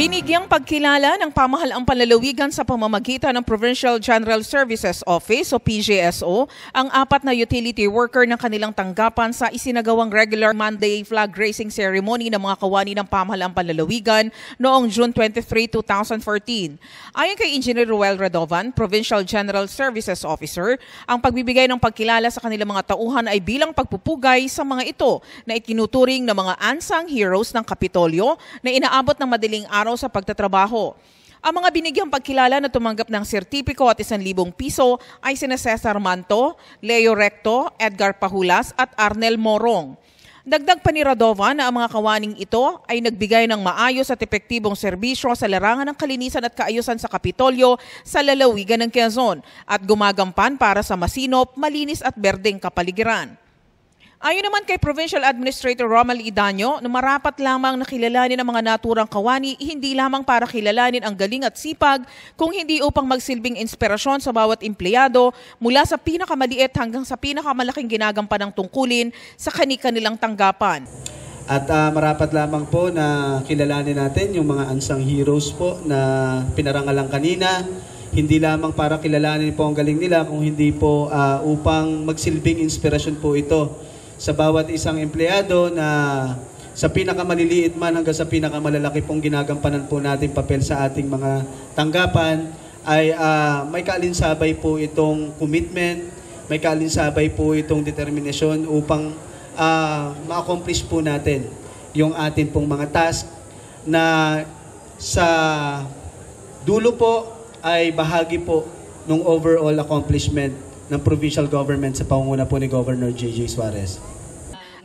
Binigyang pagkilala ng pamahalaang panlalawigan sa pamamagitan ng Provincial General Services Office o PGSO ang 4 na utility worker ng kanilang tanggapan sa isinagawang regular Monday flag raising ceremony ng mga kawani ng pamahalaang panlalawigan noong June 23, 2014. Ayon kay Engineer Ruel Radovan, Provincial General Services Officer, ang pagbibigay ng pagkilala sa kanilang mga tauhan ay bilang pagpupugay sa mga ito na itinuturing na mga unsung heroes ng Kapitolyo na inaabot ng madaling araw sa pagtatrabaho. Ang mga binigyang pagkilala na tumanggap ng sertipiko at 1,000 piso ay sina Cesar Manto, Leo Recto, Edgar Pahulas at Arnel Morong. Dagdag pa ni Radovan na ang mga kawaning ito ay nagbigay ng maayos at epektibong serbisyo sa larangan ng kalinisan at kaayusan sa Kapitolyo sa lalawigan ng Quezon at gumagampan para sa masinop, malinis at berdeng kapaligiran. Ayon naman kay Provincial Administrator Romal Idaño, na marapat lamang na kilalanin ang mga naturang kawani hindi lamang para kilalanin ang galing at sipag, kung hindi upang magsilbing inspirasyon sa bawat empleyado mula sa pinakamaliit hanggang sa pinakamalaking ginagampanan ng tungkulin sa kani-kanilang tanggapan. At marapat lamang po na kilalanin natin yung mga unsung heroes po na pinarangalang kanina. Hindi lamang para kilalanin po ang galing nila, kung hindi po upang magsilbing inspirasyon po ito sa bawat isang empleyado na sa pinakamaliliit man hanggang sa pinakamalalaki pong ginagampanan po natin papel sa ating mga tanggapan ay may kaalinsabay po itong commitment, may kaalinsabay po itong determinasyon upang ma-accomplish po natin yung ating pong mga task na sa dulo po ay bahagi po ng overall accomplishment ng provincial government sa pangunguna po ni Governor J.J. Suarez.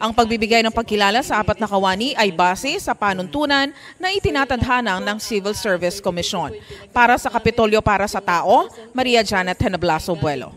Ang pagbibigay ng pagkilala sa 4 na kawani ay base sa panuntunan na itinatadhana ng Civil Service Commission. Para sa Kapitolyo para sa Tao, Maria Janet Henablaso Buelo.